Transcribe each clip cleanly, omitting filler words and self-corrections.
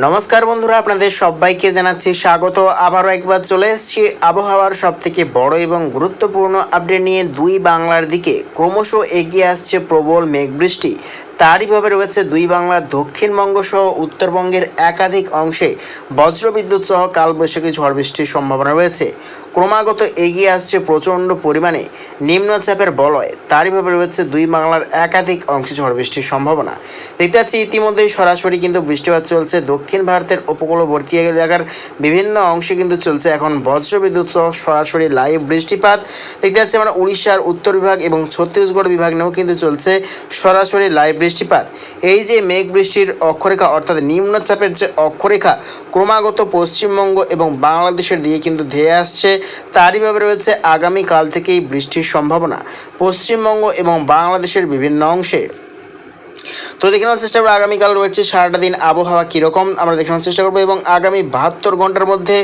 নমস্কার বন্ধুরা, আপনাদের সবাইকে জানাচ্ছি স্বাগত। আবারও একবার চলে এসেছি আবহাওয়ার সবথেকে বড় এবং গুরুত্বপূর্ণ আপডেট নিয়ে। দুই বাংলার দিকে ক্রমশ এগিয়ে আসছে প্রবল মেঘবৃষ্টি। তারই ভাবে রয়েছে দুই বাংলার দক্ষিণবঙ্গ সহ উত্তরবঙ্গের একাধিক অংশে বজ্রবিদ্যুৎ সহ কালবৈশাখী ঝড় বৃষ্টির সম্ভাবনা রয়েছে। ক্রমাগত এগিয়ে আসছে প্রচণ্ড পরিমাণে নিম্নচাপের বলয়। তারই ভাবে রয়েছে দুই বাংলার একাধিক অংশে ঝড় বৃষ্টির সম্ভাবনা। দেখতে পাচ্ছি ইতিমধ্যেই সরাসরি কিন্তু বৃষ্টিপাত চলছে। দক্ষিণ ভারতের উপকূলবর্তী এলাকার বিভিন্ন অংশে কিন্তু চলছে এখন বজ্রবিদ্যুৎ সহ সরাসরি লাইভ বৃষ্টিপাত। দেখতে পাচ্ছি আমরা উড়িষ্যার উত্তর বিভাগ এবং ছত্তিশগড় বিভাগ নিয়েও কিন্তু চলছে সরাসরি লাইভ বৃষ্টিপাত। এই যে মেঘ বৃষ্টির অক্ষরেখা অর্থাৎ নিম্নচাপের যে অক্ষরেখা ক্রমাগত পশ্চিমবঙ্গ এবং বাংলাদেশের দিকে কিন্তু ধেয়ে আসছে। তারই ভাবে রয়েছে আগামীকাল থেকেই বৃষ্টির সম্ভাবনা পশ্চিমবঙ্গ এবং বাংলাদেশের বিভিন্ন অংশে। তো দেখে নেওয়ার চেষ্টা করবো আগামীকাল রয়েছে সারাটা দিন আবহাওয়া কীরকম আমরা দেখে নেওয়ার চেষ্টা করবো এবং আগামী 72 ঘন্টার মধ্যে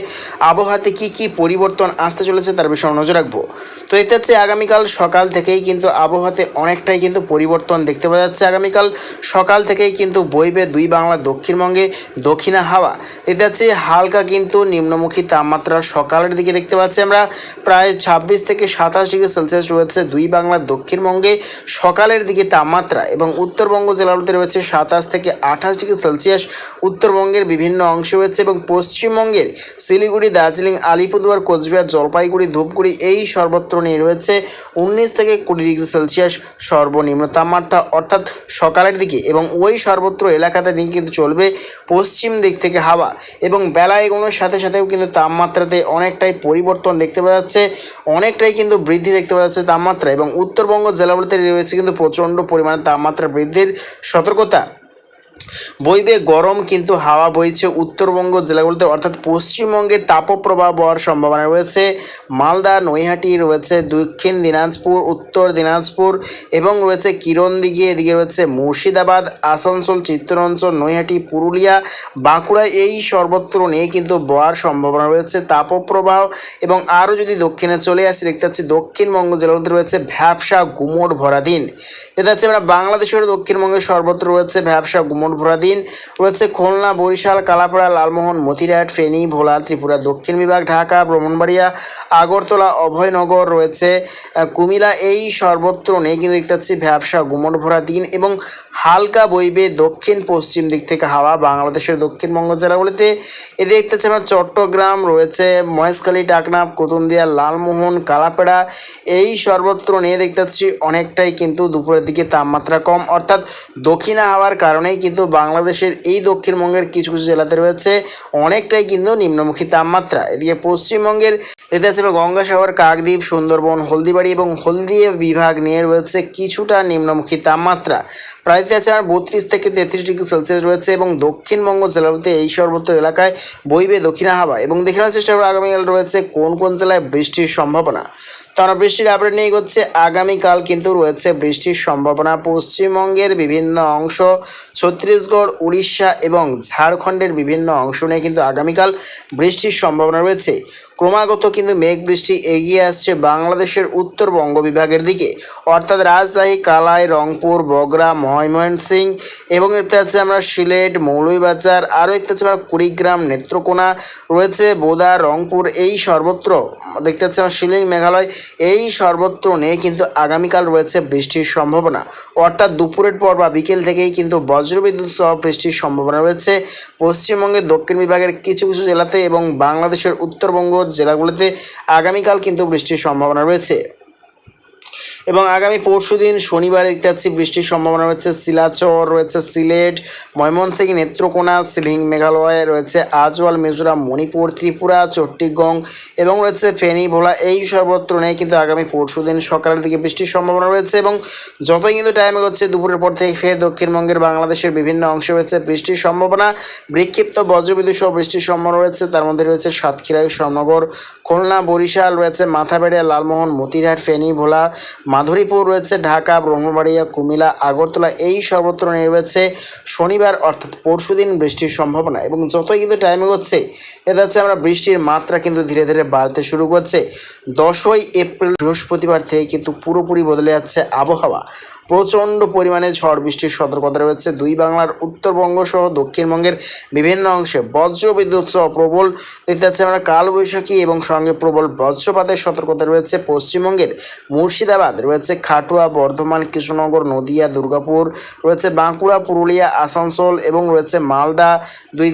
আবহাওয়াতে কী কী পরিবর্তন আসতে চলেছে তার বিষয়ে নজর রাখবো। তো এতে হচ্ছে আগামীকাল সকাল থেকেই কিন্তু আবহাওয়াতে অনেকটাই কিন্তু পরিবর্তন দেখতে পাওয়া যাচ্ছে। আগামীকাল সকাল থেকেই কিন্তু বইবে দুই বাংলার দক্ষিণবঙ্গে দক্ষিণা হাওয়া। এতে হচ্ছে হালকা কিন্তু নিম্নমুখী তাপমাত্রা সকালের দিকে দেখতে পাচ্ছি আমরা প্রায় 26 থেকে 27 ডিগ্রি সেলসিয়াস রয়েছে দুই বাংলার দক্ষিণবঙ্গে সকালের দিকে তাপমাত্রা, এবং উত্তরবঙ্গ জেলাগুলোতে রয়েছে 27 থেকে 28 ডিগ্রি সেলসিয়াস উত্তরবঙ্গের বিভিন্ন অংশ রয়েছে, এবং পশ্চিমবঙ্গের শিলিগুড়ি, দার্জিলিং, আলিপুরদুয়ার, কোচবিহার, জলপাইগুড়ি, ধূপগুড়ি এই সর্বত্র নিয়ে রয়েছে 19 থেকে 20 ডিগ্রি সেলসিয়াস সর্বনিম্ন তাপমাত্রা অর্থাৎ সকালের দিকে, এবং ওই সর্বত্র এলাকাতে নিয়ে কিন্তু চলবে পশ্চিম দিক থেকে হাওয়া, এবং বেলা এগোনোর সাথে সাথেও কিন্তু তাপমাত্রাতে অনেকটাই পরিবর্তন দেখতে পাওয়া যাচ্ছে, অনেকটাই কিন্তু বৃদ্ধি দেখতে পাওয়া যাচ্ছে তাপমাত্রা, এবং উত্তরবঙ্গ জেলাগুলিতে রয়েছে কিন্তু প্রচণ্ড পরিমাণে তাপমাত্রা বৃদ্ধির সতর্কতা। বইবে গরম কিন্তু হাওয়া বইছে উত্তরবঙ্গ জেলাগুলোতে অর্থাৎ পশ্চিমবঙ্গে তাপপ্রবাহ হওয়ার সম্ভাবনা রয়েছে। মালদা, নৈহাটি রয়েছে, দক্ষিণ দিনাজপুর, উত্তর দিনাজপুর এবং রয়েছে কিরণদিঘি, এদিকে রয়েছে মুর্শিদাবাদ, আসানসোল, চিত্তরঞ্চল, নৈহাটি, পুরুলিয়া, বাঁকুড়া এই সর্বত্র নিয়ে কিন্তু বওয়ার সম্ভাবনা রয়েছে তাপপ্রবাহ। এবং আরও যদি দক্ষিণে চলে আসি দেখতে পাচ্ছি দক্ষিণবঙ্গ জেলাগুলোতে রয়েছে ভ্যাবসা গুমোট ভরা দিন। দেখতে পাচ্ছি আমরা বাংলাদেশের দক্ষিণবঙ্গের সর্বত্র রয়েছে ভ্যাবসা গুমোট ভরা দিন রয়েছে। খুলনা, বরিশাল, কালাপাড়া, লালমোহন, মতিরাট, ফেনী, ভোলা, ত্রিপুরা দক্ষিণ বিভাগ, ঢাকা, ব্রাহ্মণবাড়িয়া, আগরতলা, অভয়নগর রয়েছে, কুমিল্লা এই সর্বত্র নেই কিন্তু দেখতে পাচ্ছি ভ্যাবসা গুমোট ভরা দিন, এবং হালকা বইবে দক্ষিণ পশ্চিম দিক থেকে হাওয়া বাংলাদেশের দক্ষিণবঙ্গ জেলাগুলিতে। এতে দেখতে পাচ্ছি আমরা চট্টগ্রাম রয়েছে, মহেশখালী, টাকনাফ, কুতুনদিয়া, লালমোহন, কালাপাড়া এই সর্বত্র নিয়ে দেখতে পাচ্ছি অনেকটাই কিন্তু দুপুরের দিকে তাপমাত্রা কম অর্থাৎ দক্ষিণা হাওয়ার কারণেই কিন্তু বাংলাদেশের এই দক্ষিণবঙ্গের কিছু কিছু জেলাতে রয়েছে অনেকটাই কিন্তু নিম্নমুখী তাপমাত্রা। এদিকে পশ্চিমবঙ্গের এতে আছে গঙ্গাসাগর, কাকদ্বীপ, সুন্দরবন, হলদিবাড়ি এবং হলদিয়া বিভাগ নিয়ে রয়েছে কিছুটা নিম্নমুখী তাপমাত্রা প্রায় আছে 32 থেকে 33 ডিগ্রি সেলসিয়াস রয়েছে, এবং দক্ষিণবঙ্গ জেলাগুলিতে এই সর্বত্র এলাকায় বইবে দক্ষিণা হাওয়া। এবং দেখে নেওয়ার চেষ্টা করবো আগামীকাল রয়েছে কোন কোন জেলায় বৃষ্টির সম্ভাবনা। তো আমরা বৃষ্টির আপডেট নিয়ে এগোচ্ছে। আগামীকাল কিন্তু রয়েছে বৃষ্টির সম্ভাবনা পশ্চিমবঙ্গের বিভিন্ন অংশ, ছত্তিশগড়, উড়িষ্যা এবং ঝাড়খণ্ডের বিভিন্ন অংশ নিয়ে কিন্তু আগামীকাল বৃষ্টির সম্ভাবনা রয়েছে। ক্রমাগত কিন্তু মেঘ বৃষ্টি এগিয়ে আসছে বাংলাদেশের উত্তরবঙ্গ বিভাগের দিকে অর্থাৎ রাজশাহী, কালাই, রংপুর, বগুড়া, ময়মনসিংহ এবং দেখতে পাচ্ছি আমরা সিলেট, মৌলভীবাজার, আরও দেখতে পাচ্ছি আমরা কুড়িগ্রাম, নেত্রকোনা রয়েছে, বোদা, রংপুর এই সর্বত্র দেখতে পাচ্ছি আমরা শিলিং, মেঘালয় এই সর্বত্র নিয়ে কিন্তু আগামীকাল রয়েছে বৃষ্টির সম্ভাবনা অর্থাৎ দুপুরের পর বা বিকেল থেকেই কিন্তু বজ্রবিদ্যুৎ সহ বৃষ্টির সম্ভাবনা রয়েছে পশ্চিমবঙ্গের দক্ষিণ বিভাগের কিছু কিছু জেলাতে, এবং বাংলাদেশের উত্তরবঙ্গ জেলাগুলিতে আগামীকাল কিন্তু বৃষ্টির সম্ভাবনা রয়েছে। এবং আগামী পরশু দিন শনিবার দেখতে পাচ্ছি বৃষ্টির সম্ভাবনা রয়েছে শিলাচর রয়েছে, সিলেট, ময়মনসিংহ, নেত্রকোনা, শিলিং, মেঘালয় রয়েছে, আজওয়াল, মিজোরাম, মণিপুর, ত্রিপুরা, চট্টগ্রাম এবং রয়েছে ফেনী, ভোলা এই সর্বত্র নেই কিন্তু আগামী পরশু দিন সকালের দিকে বৃষ্টির সম্ভাবনা রয়েছে। এবং যতই কিন্তু টাইম এগোচ্ছে দুপুরের পর থেকে ফের দক্ষিণবঙ্গের বাংলাদেশের বিভিন্ন অংশে রয়েছে বৃষ্টির সম্ভাবনা, বিক্ষিপ্ত বজ্রবিদ্যুৎ সহ বৃষ্টির সম্ভাবনা রয়েছে। তার মধ্যে রয়েছে সাতক্ষীরা, শ্যামনগর, খুলনা, বরিশাল রয়েছে, মাথাবেড়িয়া, লালমোহন, মতিরহাট, ফেনী, ভোলা, মাধুরীপুর রয়েছে, ঢাকা, ব্রহ্মবাড়িয়া, কুমিল্লা, আগরতলা এই সর্বত্র নিয়ে রয়েছে শনিবার অর্থাৎ পরশুদিন বৃষ্টির সম্ভাবনা। এবং যতই কিন্তু টাইম এগোচ্ছে এটা হচ্ছে আমরা বৃষ্টির মাত্রা কিন্তু ধীরে ধীরে বাড়তে শুরু করছে। 10ই এপ্রিল বৃহস্পতিবার থেকে কিন্তু পুরোপুরি বদলে যাচ্ছে আবহাওয়া। প্রচণ্ড পরিমাণে ঝড় বৃষ্টির সতর্কতা রয়েছে দুই বাংলার উত্তরবঙ্গ সহ দক্ষিণবঙ্গের বিভিন্ন অংশে। বজ্রবিদ্যুৎ সহ প্রবল দেখতে যাচ্ছে আমরা কালবৈশাখী এবং সঙ্গে প্রবল বজ্রপাতের সতর্কতা রয়েছে পশ্চিমবঙ্গের মুর্শিদাবাদ রয়েছে, খাটুয়া, বর্ধমান, কৃষ্ণনগর, নদিয়া, দুর্গাপুর রয়েছে, বাঁকুড়া, পুরুলিয়া, আসানসোল এবং রয়েছে মালদা,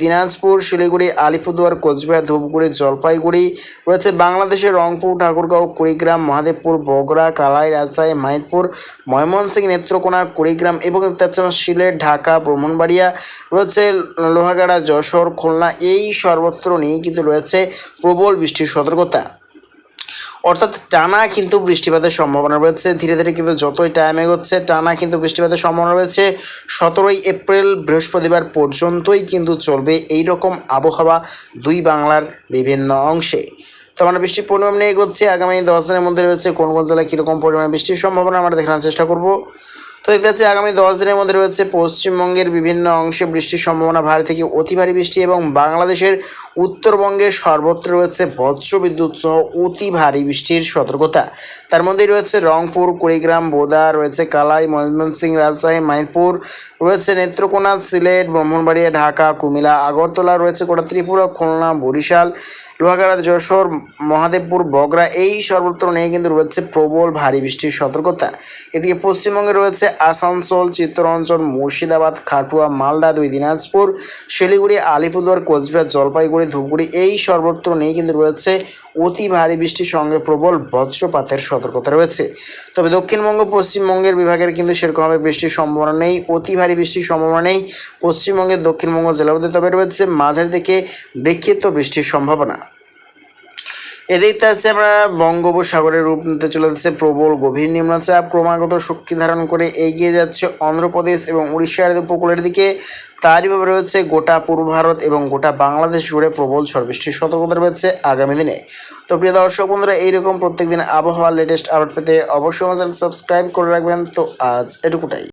দিনাজপুর, শিলিগুড়ি, আলিপুরদুয়ার, কোচবিহার, ধূপগুড়ি, জলপাইগুড়ি রয়েছে, বাংলাদেশের রংপুর, ঠাকুরগাঁও, কুড়িগ্রাম, মহাদেবপুর, বগুড়া, কালাই, রাজশাহী, মাইনপুর, ময়মনসিংহ, নেত্রকোনা, কুড়িগ্রাম এবং সিলেট, ঢাকা, ব্রাহ্মণবাড়িয়া রয়েছে, লোহাগাড়া, যশোর, খুলনা এই সর্বত্র নিয়ে কিন্তু রয়েছে প্রবল বৃষ্টির সতর্কতা। অর্থাৎ টানা কিন্তু বৃষ্টিপাতের সম্ভাবনা রয়েছে। ধীরে ধীরে কিন্তু যতই টাইম এগোচ্ছে টানা কিন্তু বৃষ্টিপাতের সম্ভাবনা রয়েছে। 17ই এপ্রিল বৃহস্পতিবার পর্যন্তই কিন্তু চলবে এই রকম আবহাওয়া দুই বাংলার বিভিন্ন অংশে। তো আমরা বৃষ্টির পরিমাণ নিয়ে এগোচ্ছি। আগামী 10 দিনের মধ্যে রয়েছে কোন কোন জেলায় কীরকম পরিমাণ বৃষ্টির সম্ভাবনা আমরা দেখানোর চেষ্টা করব। তো দেখতে পাচ্ছি আগামী 10 দিনের মধ্যে রয়েছে পশ্চিমবঙ্গের বিভিন্ন অংশে বৃষ্টির সম্ভাবনা ভারী থেকে অতি ভারী বৃষ্টি এবং বাংলাদেশের উত্তরবঙ্গের সর্বত্র রয়েছে বজ্রবিদ্যুৎ সহ অতি ভারী বৃষ্টির সতর্কতা। তার মধ্যেই রয়েছে রংপুর, কুড়িগ্রাম, বোদা রয়েছে, কালাই, ময়মনসিংহ, রাজশাহী, মাইনপুর রয়েছে, নেত্রকোনা, সিলেট, ব্রাহ্মণবাড়িয়া, ঢাকা, কুমিল্লা, আগরতলা রয়েছে, গোটা ত্রিপুরা, খুলনা, বরিশাল, লোহাগাড়া, যশোর, মহাদেবপুর, বগুড়া এই সর্বত্র নিয়ে কিন্তু রয়েছে প্রবল ভারী বৃষ্টির সতর্কতা। এদিকে পশ্চিমবঙ্গে রয়েছে আসানসোল, চিত্তরঞ্জন, মুর্শিদাবাদ, খাটুয়া, মালদা, দিনাজপুর, শিলিগুড়ি, আলিপুরদুয়ার, কোচবিহার, জলপাইগুড়ি, ধূপগুড়ি এই সর্বত্র নিয়ে কিন্তু রয়েছে অতি ভারী বৃষ্টির সঙ্গে প্রবল বজ্রপাতের সতর্কতা রয়েছে। তবে দক্ষিণবঙ্গ পশ্চিমবঙ্গের বিভাগের কিন্তু সেরকমভাবে বৃষ্টির সম্ভাবনা নেই, অতি ভারী বৃষ্টির সম্ভাবনা নেই পশ্চিমবঙ্গের দক্ষিণবঙ্গ জেলাগুলিতে। তবে রয়েছে মাঝারি থেকে বিক্ষিপ্ত বৃষ্টির সম্ভাবনা। এদিকে আছে আমরা বঙ্গোপসাগরের রূপ নিতে চলে যাচ্ছে প্রবল গভীর নিম্নচাপ, ক্রমাগত শক্তি ধারণ করে এগিয়ে যাচ্ছে অন্ধ্রপ্রদেশ এবং উড়িষ্যার উপকূলের দিকে। তারইভাবে রয়েছে গোটা পূর্ব ভারত এবং গোটা বাংলাদেশ জুড়ে প্রবল ঝড় বৃষ্টির সতর্কতা রয়েছে আগামী দিনে। তো প্রিয় দর্শক বন্ধুরা, এইরকম প্রত্যেকদিন আবহাওয়ার লেটেস্ট আপডেট পেতে অবশ্যই আমার চ্যানেল সাবস্ক্রাইব করে রাখবেন। তো আজ এটুকুটাই।